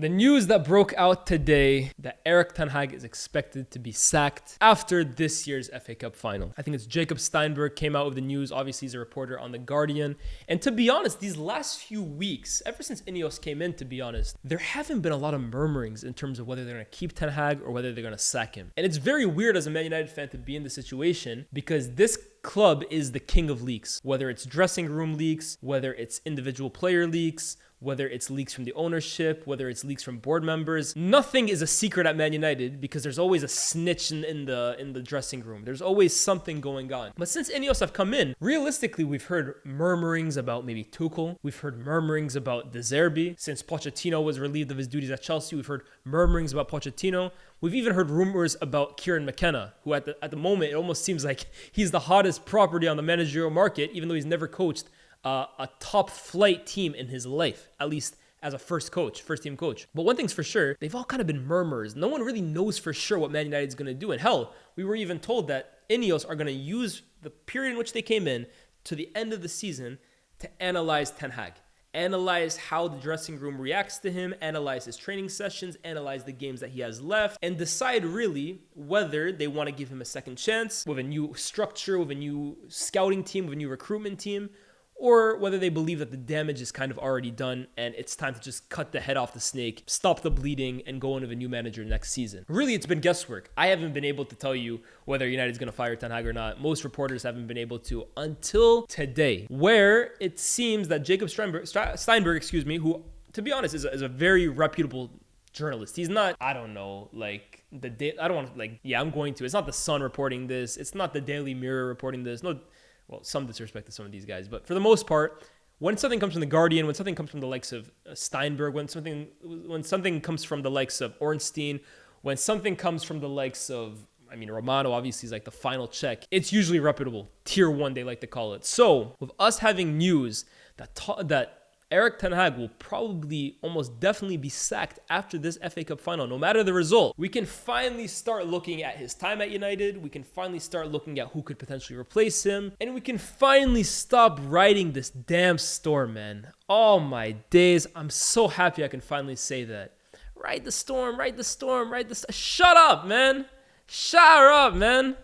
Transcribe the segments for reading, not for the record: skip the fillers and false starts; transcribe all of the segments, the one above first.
The news that broke out today that Erik ten Hag is expected to be sacked after this year's FA Cup final. I think it's Jacob Steinberg came out with the news. Obviously, he's a reporter on The Guardian. And to be honest, these last few weeks, ever since Ineos came in, to be honest, there haven't been a lot of murmurings in terms of whether they're going to keep Ten Hag or whether they're going to sack him. And it's very weird as a Man United fan to be in this situation because this club is the king of leaks. Whether it's dressing room leaks, whether it's individual player leaks, whether it's leaks from the ownership, whether it's leaks from board members. Nothing is a secret at Man United because there's always a snitch in the dressing room. There's always something going on. But since Ineos have come in, realistically, we've heard murmurings about maybe Tuchel. We've heard murmurings about Zerbi. Since Pochettino was relieved of his duties at Chelsea, we've heard murmurings about Pochettino. We've even heard rumors about Kieran McKenna, who at the moment, it almost seems like he's the hottest property on the managerial market, even though he's never coached a top flight team in his life, at least as a first team coach. But one thing's for sure, they've all kind of been murmurs. No one really knows for sure what Man United is going to do. And hell, we were even told that Ineos are going to use the period in which they came in to the end of the season to analyze Ten Hag. Analyze how the dressing room reacts to him, analyze his training sessions, analyze the games that he has left, and decide really whether they want to give him a second chance with a new structure, with a new scouting team, with a new recruitment team, or whether they believe that the damage is kind of already done and it's time to just cut the head off the snake, stop the bleeding, and go in with a new manager next season. Really, it's been guesswork. I haven't been able to tell you whether United's going to fire Ten Hag or not. Most reporters haven't been able to until today, where it seems that Jacob Steinberg, who, to be honest, is a very reputable journalist. He's not, I don't know, like I'm going to. It's not the Sun reporting this. It's not the Daily Mirror reporting this. No. Well, some disrespect to some of these guys, but for the most part, when something comes from The Guardian, when something comes from the likes of Steinberg, when something comes from the likes of Ornstein, when something comes from the likes of, Romano obviously is like the final check, it's usually reputable. Tier 1, they like to call it. So, with us having news that Erik ten Hag will probably almost definitely be sacked after this FA Cup final, no matter the result, we can finally start looking at his time at United. We can finally start looking at who could potentially replace him. And we can finally stop riding this damn storm, man. Oh my days. I'm so happy I can finally say that. Ride the storm, ride the storm, ride the storm. Shut up, man. Shut up, man.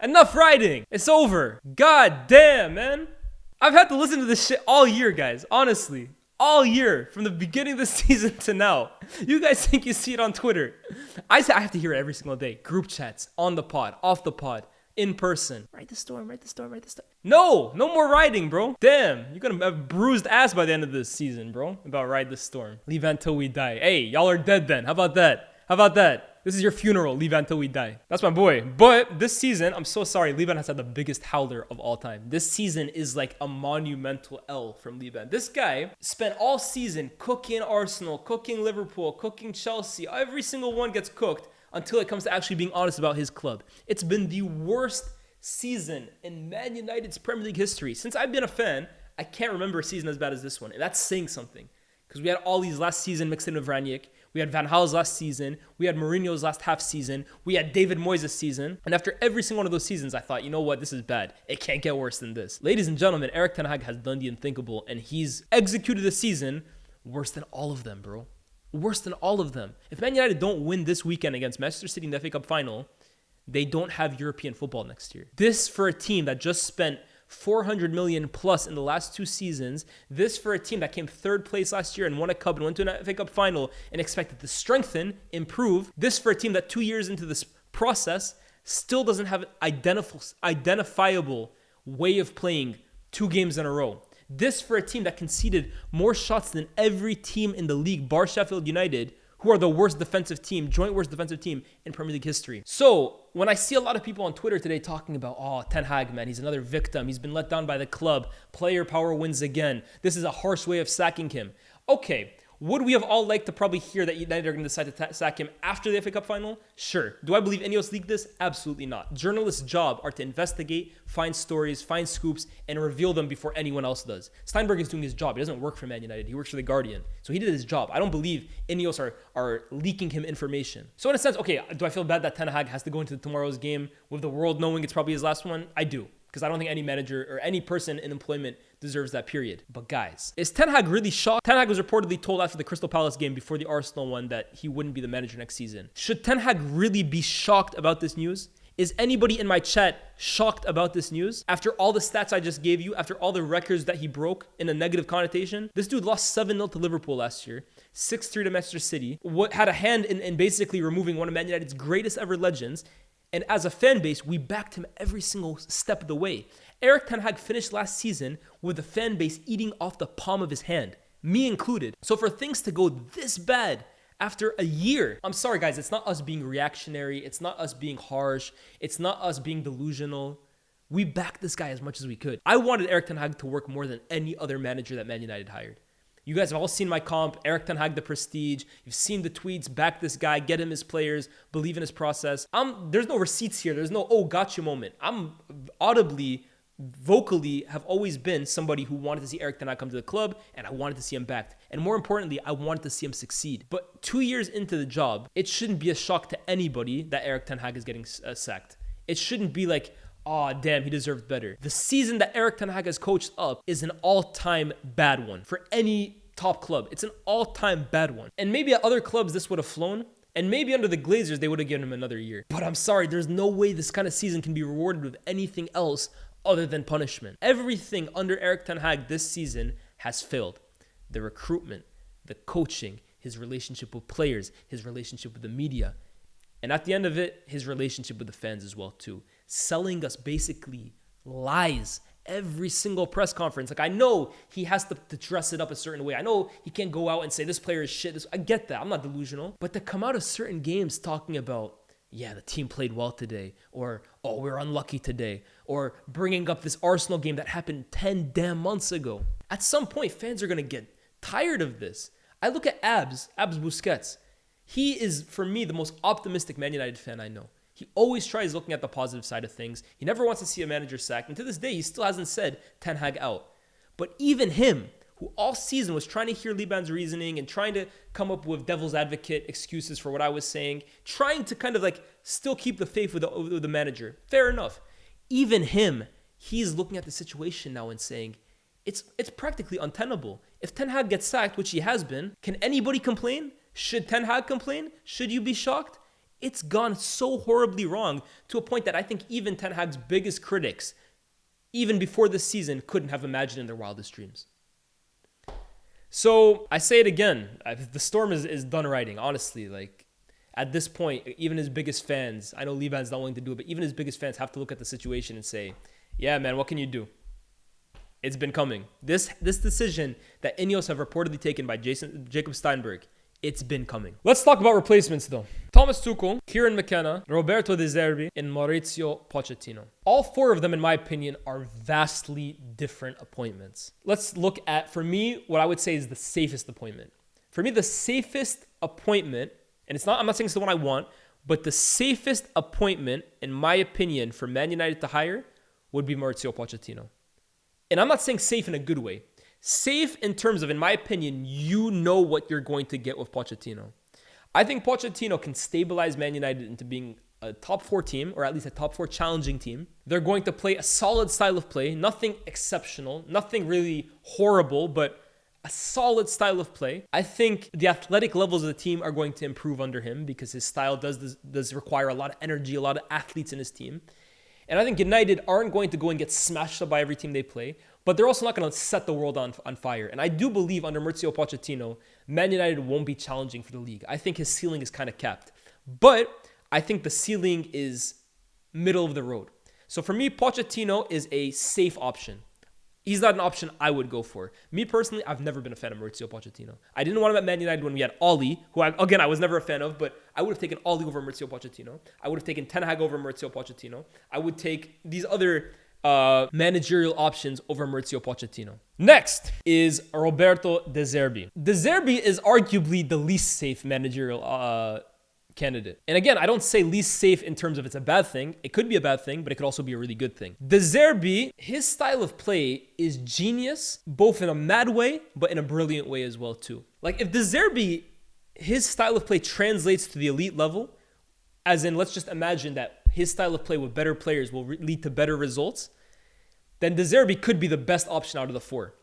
Enough riding. It's over. God damn, man. I've had to listen to this shit all year, guys. Honestly. All year. From the beginning of the season to now. You guys think you see it on Twitter. I have to hear it every single day. Group chats. On the pod. Off the pod. In person. Ride the storm. Ride the storm. Ride the storm. No. No more riding, bro. Damn. You're going to have bruised ass by the end of this season, bro. About ride the storm. Leave until we die. Hey, y'all are dead then. How about that? How about that? This is your funeral. Leave until we die. That's my boy. But this season, I'm so sorry. Liban has had the biggest howler of all time. This season is like a monumental L from Liban. This guy spent all season cooking Arsenal, cooking Liverpool, cooking Chelsea. Every single one gets cooked until it comes to actually being honest about his club. It's been the worst season in Man United's Premier League history. Since I've been a fan, I can't remember a season as bad as this one. And that's saying something. Because we had all these last season mixed in with Ranić. We had Van Gaal's last season. We had Mourinho's last half season. We had David Moyes' season. And after every single one of those seasons, I thought, you know what? This is bad. It can't get worse than this. Ladies and gentlemen, Erik ten Hag has done the unthinkable, and he's executed a season worse than all of them, bro. Worse than all of them. If Man United don't win this weekend against Manchester City in the FA Cup final, they don't have European football next year. This for a team that just spent 400 million plus in the last 2 seasons. This for a team that came 3rd place last year and won a cup and went to an FA Cup final and expected to strengthen, improve. This for a team that 2 years into this process still doesn't have an identifiable way of playing 2 games in a row. This for a team that conceded more shots than every team in the league, bar Sheffield United, who are the worst defensive team, joint worst defensive team in Premier League history. So when I see a lot of people on Twitter today talking about, oh, Ten Hag, man, he's another victim. He's been let down by the club. Player power wins again. This is a harsh way of sacking him. Okay, would we have all liked to probably hear that United are going to decide to sack him after the FA Cup final? Sure. Do I believe Ineos leaked this? Absolutely not. Journalists' job are to investigate, find stories, find scoops, and reveal them before anyone else does. Steinberg is doing his job. He doesn't work for Man United. He works for The Guardian. So he did his job. I don't believe Ineos are leaking him information. So in a sense, okay, do I feel bad that Ten Hag has to go into tomorrow's game with the world knowing it's probably his last one? I do. Because I don't think any manager or any person in employment deserves that period. But guys, is Ten Hag really shocked? Ten Hag was reportedly told after the Crystal Palace game before the Arsenal one that he wouldn't be the manager next season. Should Ten Hag really be shocked about this news? Is anybody in my chat shocked about this news? After all the stats I just gave you, after all the records that he broke in a negative connotation, this dude lost 7-0 to Liverpool last year, 6-3 to Manchester City, had a hand in basically removing one of Man United's greatest ever legends. And as a fan base, we backed him every single step of the way. Erik ten Hag finished last season with the fan base eating off the palm of his hand, me included. So for things to go this bad after a year, I'm sorry guys, it's not us being reactionary, it's not us being harsh, it's not us being delusional. We backed this guy as much as we could. I wanted Erik ten Hag to work more than any other manager that Man United hired. You guys have all seen my comp, Erik ten Hag, the prestige. You've seen the tweets, back this guy, get him his players, believe in his process. There's no receipts here. There's no, oh, gotcha moment. I'm audibly, vocally have always been somebody who wanted to see Erik ten Hag come to the club, and I wanted to see him backed. And more importantly, I wanted to see him succeed. But 2 years into the job, it shouldn't be a shock to anybody that Erik ten Hag is getting sacked. It shouldn't be like, oh, damn, he deserved better. The season that Erik ten Hag has coached up is an all-time bad one for any top club. It's an all-time bad one. And maybe at other clubs, this would have flown. And maybe under the Glazers, they would have given him another year. But I'm sorry, there's no way this kind of season can be rewarded with anything else other than punishment. Everything under Erik ten Hag this season has failed. The recruitment, the coaching, his relationship with players, his relationship with the media. And at the end of it, his relationship with the fans as well too. Selling us basically lies every single press conference. Like, I know he has to dress it up a certain way. I know he can't go out and say this player is shit. I get that. I'm not delusional. But to come out of certain games talking about, yeah, the team played well today, or, oh, we're unlucky today, or bringing up this Arsenal game that happened 10 damn months ago. At some point, fans are going to get tired of this. I look at Abs Busquets. He is, for me, the most optimistic Man United fan I know. He always tries looking at the positive side of things. He never wants to see a manager sacked. And to this day, he still hasn't said Ten Hag out. But even him, who all season was trying to hear Liban's reasoning and trying to come up with devil's advocate excuses for what I was saying, trying to kind of like still keep the faith with the manager. Fair enough. Even him, he's looking at the situation now and saying, it's practically untenable. If Ten Hag gets sacked, which he has been, can anybody complain? Should Ten Hag complain? Should you be shocked? It's gone so horribly wrong to a point that I think even Ten Hag's biggest critics, even before this season, couldn't have imagined in their wildest dreams. So I say it again, the storm is done writing, honestly. Like, at this point, even his biggest fans, I know Liban's not willing to do it, but even his biggest fans have to look at the situation and say, yeah, man, what can you do? It's been coming. This decision that Ineos have reportedly taken by Jacob Steinberg, it's been coming. Let's talk about replacements though. Thomas Tuchel, Kieran McKenna, Roberto De Zerbi, and Maurizio Pochettino. All four of them, in my opinion, are vastly different appointments. Let's look at, for me, what I would say is the safest appointment. For me, the safest appointment, and I'm not saying it's the one I want, but the safest appointment, in my opinion, for Man United to hire would be Maurizio Pochettino. And I'm not saying safe in a good way. Safe in terms of, in my opinion, you know what you're going to get with Pochettino. I think Pochettino can stabilize Man United into being a top 4 team, or at least a top 4 challenging team. They're going to play a solid style of play, nothing exceptional, nothing really horrible, but a solid style of play. I think the athletic levels of the team are going to improve under him because his style does require a lot of energy, a lot of athletes in his team. And I think United aren't going to go and get smashed up by every team they play, but they're also not going to set the world on fire. And I do believe under Maurizio Pochettino, Man United won't be challenging for the league. I think his ceiling is kind of capped. But I think the ceiling is middle of the road. So for me, Pochettino is a safe option. He's not an option I would go for. Me personally, I've never been a fan of Maurizio Pochettino. I didn't want him at Man United when we had Oli, who I was never a fan of, but I would have taken Oli over Maurizio Pochettino. I would have taken Ten Hag over Maurizio Pochettino. I would take these other managerial options over Maurizio Pochettino. Next is Roberto De Zerbi. De Zerbi is arguably the least safe managerial candidate. And again, I don't say least safe in terms of it's a bad thing. It could be a bad thing, but it could also be a really good thing. De Zerbi, his style of play is genius, both in a mad way, but in a brilliant way as well too. Like if De Zerbi, his style of play translates to the elite level, as in let's just imagine that his style of play with better players will lead to better results. then Zerbi could be the best option out of the four.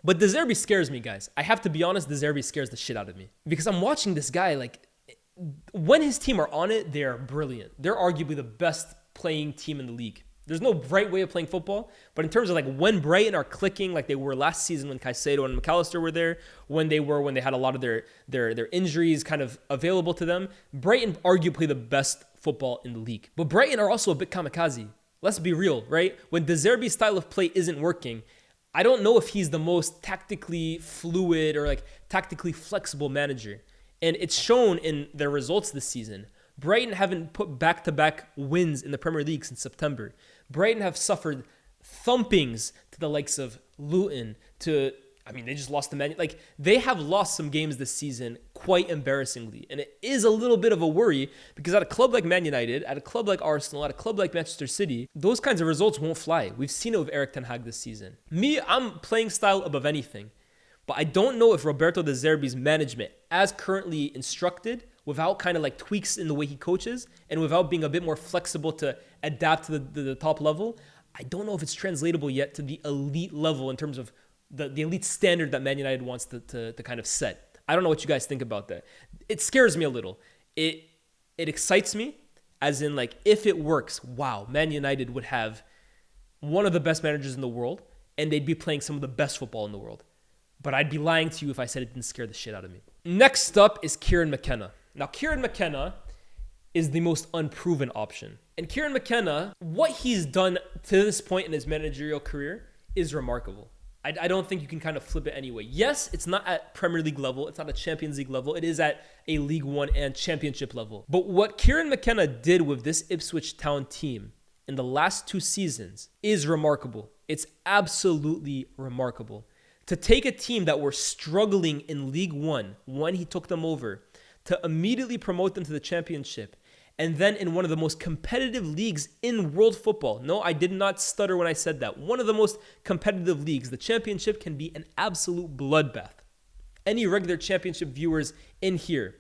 But Zerbi scares me, guys. I have to be honest, Zerbi scares the shit out of me. Because I'm watching this guy, like, when his team are on it, they're brilliant. They're arguably the best playing team in the league. There's no right way of playing football, but in terms of like when Brighton are clicking like they were last season when Caicedo and McAllister were there, when they had a lot of their injuries kind of available to them, Brighton arguably the best football in the league. But Brighton are also a bit kamikaze. Let's be real, right? When Zerbi's style of play isn't working, I don't know if he's the most tactically fluid or like tactically flexible manager. And it's shown in their results this season. Brighton haven't put back-to-back wins in the Premier League since September. Brighton have suffered thumpings to the likes of Luton, they just lost to Man United. Like, they have lost some games this season quite embarrassingly. And it is a little bit of a worry because at a club like Man United, at a club like Arsenal, at a club like Manchester City, those kinds of results won't fly. We've seen it with Erik ten Hag this season. Me, I'm playing style above anything. But I don't know if Roberto De Zerbi's management, as currently instructed, without kind of like tweaks in the way he coaches and without being a bit more flexible to adapt to the top level, I don't know if it's translatable yet to the elite level in terms of the elite standard that Man United wants to kind of set. I don't know what you guys think about that. It scares me a little. It excites me, as in like if it works, wow, Man United would have one of the best managers in the world and they'd be playing some of the best football in the world. But I'd be lying to you if I said it didn't scare the shit out of me. Next up is Kieran McKenna. Now, Kieran McKenna is the most unproven option. And Kieran McKenna, what he's done to this point in his managerial career is remarkable. I don't think you can kind of flip it anyway. Yes, it's not at Premier League level. It's not at Champions League level. It is at a League One and Championship level. But what Kieran McKenna did with this Ipswich Town team in the last 2 seasons is remarkable. It's absolutely remarkable. To take a team that were struggling in League One when he took them over, to immediately promote them to the Championship, and then in one of the most competitive leagues in world football. No, I did not stutter when I said that. One of the most competitive leagues. The Championship can be an absolute bloodbath. Any regular Championship viewers in here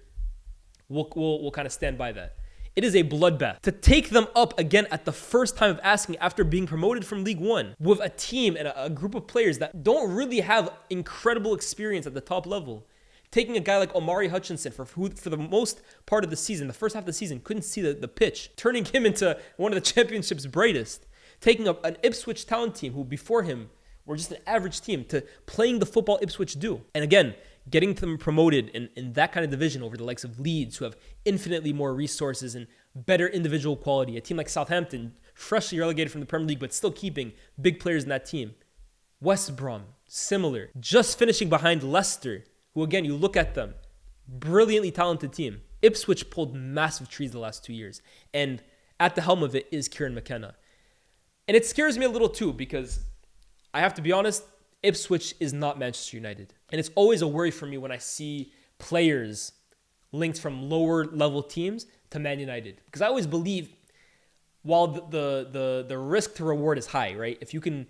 will kind of stand by that. It is a bloodbath. To take them up again at the first time of asking after being promoted from League One with a team and a group of players that don't really have incredible experience at the top level. Taking a guy like Omari Hutchinson, who for the most part of the season, the first half of the season, couldn't see the pitch, turning him into one of the Championship's brightest. Taking up an Ipswich Town team who before him were just an average team to playing the football Ipswich do. And again, getting them promoted in that kind of division over the likes of Leeds, who have infinitely more resources and better individual quality. A team like Southampton, freshly relegated from the Premier League, but still keeping big players in that team. West Brom, similar. Just finishing behind Leicester, who again, you look at them, brilliantly talented team. Ipswich pulled massive trees the last 2 years. And at the helm of it is Kieran McKenna. And it scares me a little too, because I have to be honest, Ipswich is not Manchester United. And it's always a worry for me when I see players linked from lower level teams to Man United. Because I always believe while the risk to reward is high, right? If you can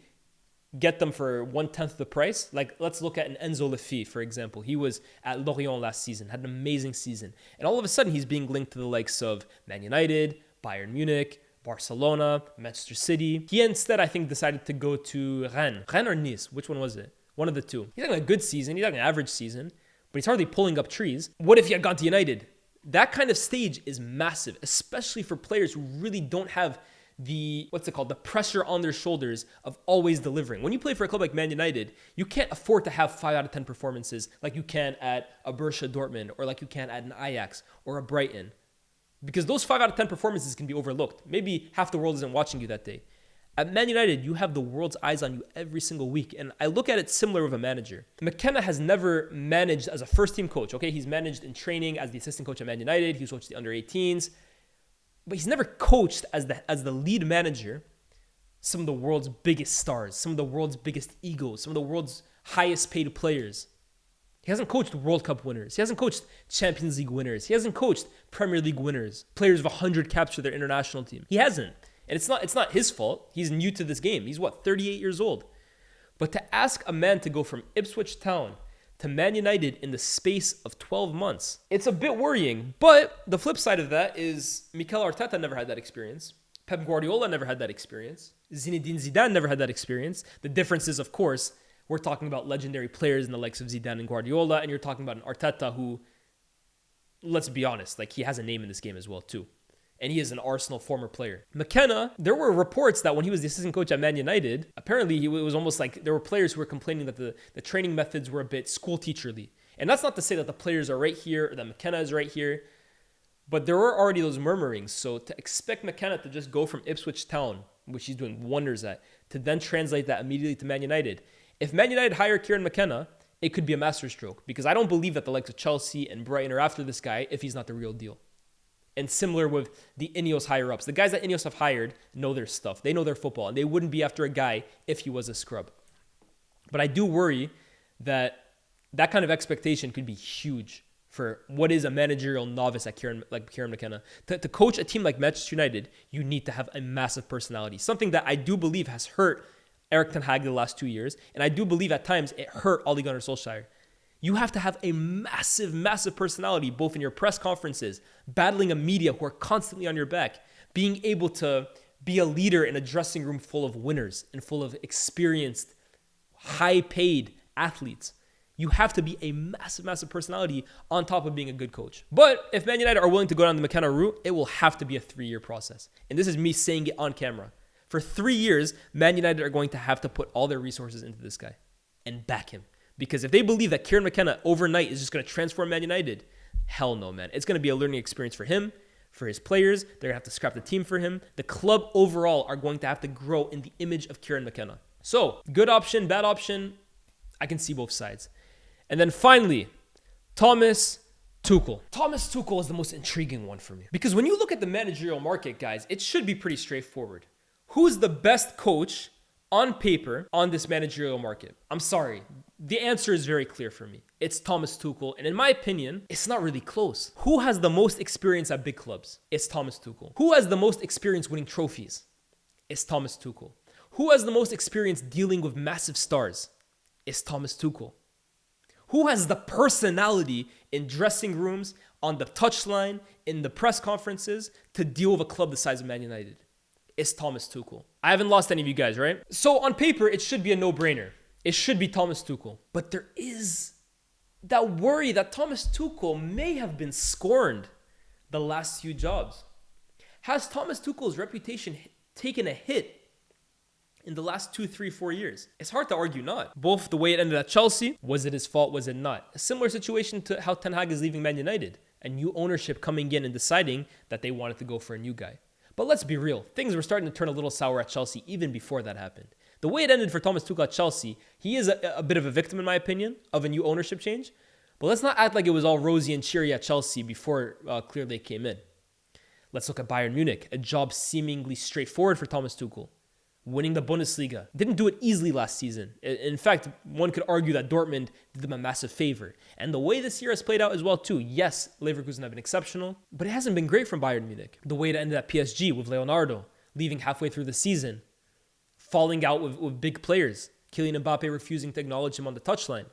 get them for 1/10 of the price, like let's look at an Enzo Lefebvre, for example. He was at Lorient last season, had an amazing season. And all of a sudden he's being linked to the likes of Man United, Bayern Munich, Barcelona, Manchester City. He instead, I think, decided to go to Rennes. Rennes or Nice? Which one was it? One of the two. He's having a good season. He's having an average season, but he's hardly pulling up trees. What if he had gone to United? That kind of stage is massive, especially for players who really don't have the pressure on their shoulders of always delivering. When you play for a club like Man United, you can't afford to have 5 out of 10 performances like you can at a Borussia Dortmund or like you can at an Ajax or a Brighton. Because those 5 out of 10 performances can be overlooked. Maybe half the world isn't watching you that day. At Man United, you have the world's eyes on you every single week. And I look at it similar with a manager. McKenna has never managed as a first-team coach. Okay, he's managed in training as the assistant coach at Man United. He's coached the under-18s. But he's never coached as the lead manager some of the world's biggest stars, some of the world's biggest egos, some of the world's highest paid players. He hasn't coached World Cup winners. He hasn't coached Champions League winners. He hasn't coached Premier League winners, players of 100 caps for their international team. He hasn't. And it's not his fault. He's new to this game. He's 38 years old. But to ask a man to go from Ipswich Town to Man United in the space of 12 months, it's a bit worrying. But the flip side of that is Mikel Arteta never had that experience. Pep Guardiola never had that experience. Zinedine Zidane never had that experience. The difference is, of course, we're talking about legendary players in the likes of Zidane and Guardiola, and you're talking about an Arteta who, let's be honest, like he has a name in this game as well too. And he is an Arsenal former player. McKenna, there were reports that when he was the assistant coach at Man United, apparently it was almost like there were players who were complaining that the training methods were a bit school teacherly. And that's not to say that the players are right here or that McKenna is right here, but there were already those murmurings. So to expect McKenna to just go from Ipswich Town, which he's doing wonders at, to then translate that immediately to Man United. If Man United hire Kieran McKenna, it could be a masterstroke because I don't believe that the likes of Chelsea and Brighton are after this guy if he's not the real deal. And similar with the Ineos higher-ups. The guys that Ineos have hired know their stuff. They know their football, and they wouldn't be after a guy if he was a scrub. But I do worry that that kind of expectation could be huge for what is a managerial novice at Kieran McKenna. To coach a team like Manchester United, you need to have a massive personality. Something that I do believe has hurt Erik ten Hag the last 2 years. And I do believe at times it hurt Ole Gunnar Solskjaer. You have to have a massive, massive personality, both in your press conferences, battling a media who are constantly on your back, being able to be a leader in a dressing room full of winners and full of experienced, high-paid athletes. You have to be a massive, massive personality on top of being a good coach. But if Man United are willing to go down the McKenna route, it will have to be a 3-year process. And this is me saying it on camera. For 3 years, Man United are going to have to put all their resources into this guy and back him. Because if they believe that Kieran McKenna overnight is just going to transform Man United, hell no, man. It's going to be a learning experience for him, for his players. They're going to have to scrap the team for him. The club overall are going to have to grow in the image of Kieran McKenna. So, good option, bad option, I can see both sides. And then finally, Thomas Tuchel. Thomas Tuchel is the most intriguing one for me. Because when you look at the managerial market, guys, it should be pretty straightforward. Who's the best coach on paper on this managerial market? I'm sorry. The answer is very clear for me. It's Thomas Tuchel. And in my opinion, it's not really close. Who has the most experience at big clubs? It's Thomas Tuchel. Who has the most experience winning trophies? It's Thomas Tuchel. Who has the most experience dealing with massive stars? It's Thomas Tuchel. Who has the personality in dressing rooms, on the touchline, in the press conferences to deal with a club the size of Man United? It's Thomas Tuchel. I haven't lost any of you guys, right? So on paper, it should be a no-brainer. It should be Thomas Tuchel. But there is that worry that Thomas Tuchel may have been scorned the last few jobs. Has Thomas Tuchel's reputation taken a hit in the last 2, 3, 4 years? It's hard to argue not. Both the way it ended at Chelsea, was it his fault, was it not? A similar situation to how Ten Hag is leaving Man United. A new ownership coming in and deciding that they wanted to go for a new guy. But let's be real. Things were starting to turn a little sour at Chelsea even before that happened. The way it ended for Thomas Tuchel at Chelsea, he is a bit of a victim, in my opinion, of a new ownership change. But let's not act like it was all rosy and cheery at Chelsea before Clearlake came in. Let's look at Bayern Munich, a job seemingly straightforward for Thomas Tuchel. Winning the Bundesliga. Didn't do it easily last season. In fact, one could argue that Dortmund did them a massive favor. And the way this year has played out as well too. Yes, Leverkusen have been exceptional, but it hasn't been great from Bayern Munich. The way it ended at PSG with Leonardo, leaving halfway through the season, falling out with big players. Kylian Mbappe refusing to acknowledge him on the touchline.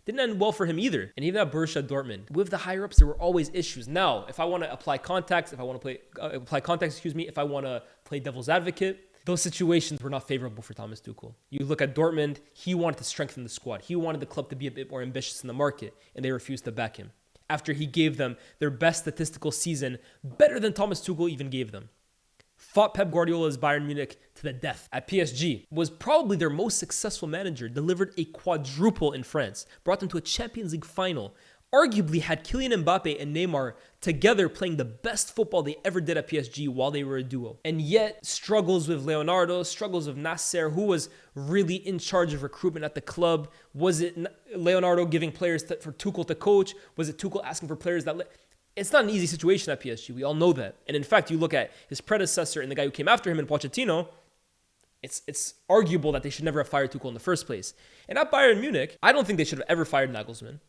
Didn't end well for him either. And even at Borussia Dortmund, with the higher-ups, there were always issues. Now, if I want to apply context, if I want to play devil's advocate, those situations were not favorable for Thomas Tuchel. You look at Dortmund, he wanted to strengthen the squad. He wanted the club to be a bit more ambitious in the market, and they refused to back him. After he gave them their best statistical season, better than Thomas Tuchel even gave them. Fought Pep Guardiola's Bayern Munich to the death. At PSG, was probably their most successful manager, delivered a quadruple in France, brought them to a Champions League final, arguably had Kylian Mbappe and Neymar together playing the best football they ever did at PSG while they were a duo. And yet, struggles with Leonardo, struggles with Nasser, who was really in charge of recruitment at the club. Was it Leonardo giving players for Tuchel to coach? Was it Tuchel asking for players that... It's not an easy situation at PSG. We all know that. And in fact, you look at his predecessor and the guy who came after him in Pochettino, it's arguable that they should never have fired Tuchel in the first place. And at Bayern Munich, I don't think they should have ever fired Nagelsmann.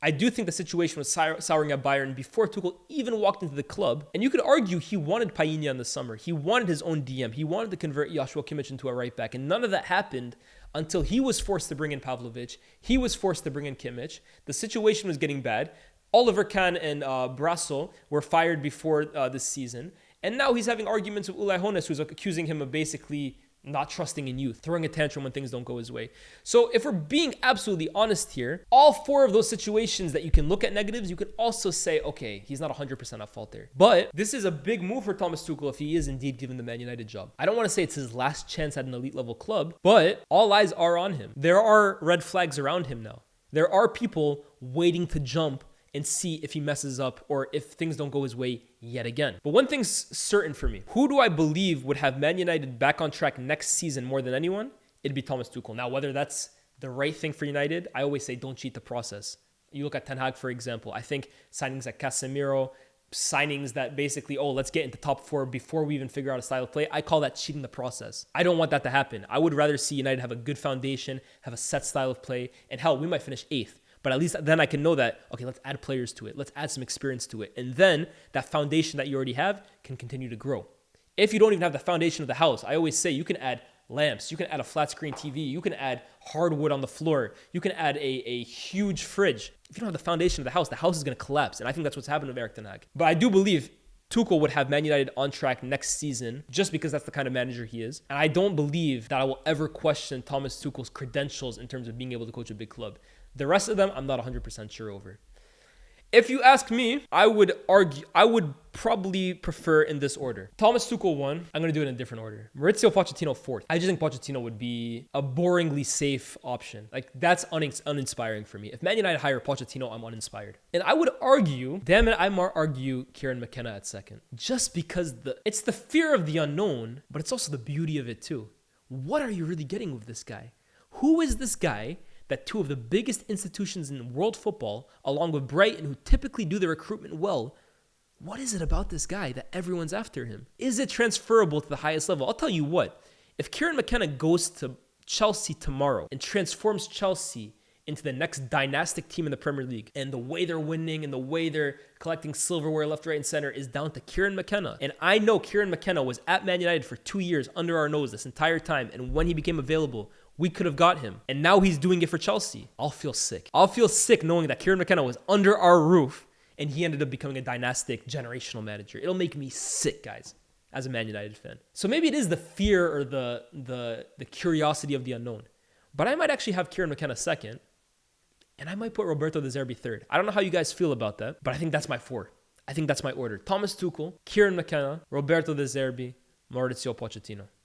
I do think the situation was souring at Bayern before Tuchel even walked into the club. And you could argue he wanted Payinha in the summer. He wanted his own DM. He wanted to convert Joshua Kimmich into a right back. And none of that happened until he was forced to bring in Pavlovic. He was forced to bring in Kimmich. The situation was getting bad. Oliver Kahn and Brasso were fired before this season. And now he's having arguments with Ulay Hones, who's accusing him of basically not trusting in youth, throwing a tantrum when things don't go his way. So if we're being absolutely honest here, all four of those situations that you can look at negatives, you could also say, okay, he's not 100% at fault there. But this is a big move for Thomas Tuchel if he is indeed given the Man United job. I don't want to say it's his last chance at an elite level club, but all eyes are on him. There are red flags around him now. There are people waiting to jump and see if he messes up or if things don't go his way yet again. But one thing's certain for me. Who do I believe would have Man United back on track next season more than anyone? It'd be Thomas Tuchel. Now, whether that's the right thing for United, I always say don't cheat the process. You look at Ten Hag, for example. I think signings like Casemiro, signings that basically, let's get into top four before we even figure out a style of play. I call that cheating the process. I don't want that to happen. I would rather see United have a good foundation, have a set style of play, and hell, we might finish 8th. But at least then I can know that, okay, let's add players to it. Let's add some experience to it. And then that foundation that you already have can continue to grow. If you don't even have the foundation of the house, I always say you can add lamps, you can add a flat screen TV, you can add hardwood on the floor, you can add a huge fridge. If you don't have the foundation of the house is going to collapse. And I think that's what's happened with Erik ten Hag. But I do believe Tuchel would have Man United on track next season just because that's the kind of manager he is. And I don't believe that I will ever question Thomas Tuchel's credentials in terms of being able to coach a big club. The rest of them, I'm not 100% sure over. If you ask me, I would probably prefer in this order. Thomas Tuchel 1, I'm going to do it in a different order. Maurizio Pochettino 4th. I just think Pochettino would be a boringly safe option. Like, that's uninspiring for me. If Man United hire Pochettino, I'm uninspired. And I would argue, I might argue Kieran McKenna at 2nd. Just because it's the fear of the unknown, but it's also the beauty of it too. What are you really getting with this guy? Who is this guy that two of the biggest institutions in world football, along with Brighton, who typically do their recruitment well, what is it about this guy that everyone's after him? Is it transferable to the highest level? I'll tell you what, if Kieran McKenna goes to Chelsea tomorrow and transforms Chelsea into the next dynastic team in the Premier League, and the way they're winning and the way they're collecting silverware left, right, and center is down to Kieran McKenna. And I know Kieran McKenna was at Man United for 2 years under our nose this entire time, and when he became available, we could have got him. And now he's doing it for Chelsea. I'll feel sick. I'll feel sick knowing that Kieran McKenna was under our roof and he ended up becoming a dynastic generational manager. It'll make me sick, guys, as a Man United fan. So maybe it is the fear or the curiosity of the unknown. But I might actually have Kieran McKenna 2nd, and I might put Roberto De Zerbi 3rd. I don't know how you guys feel about that, but I think that's my 4. I think that's my order. Thomas Tuchel, Kieran McKenna, Roberto De Zerbi, Maurizio Pochettino.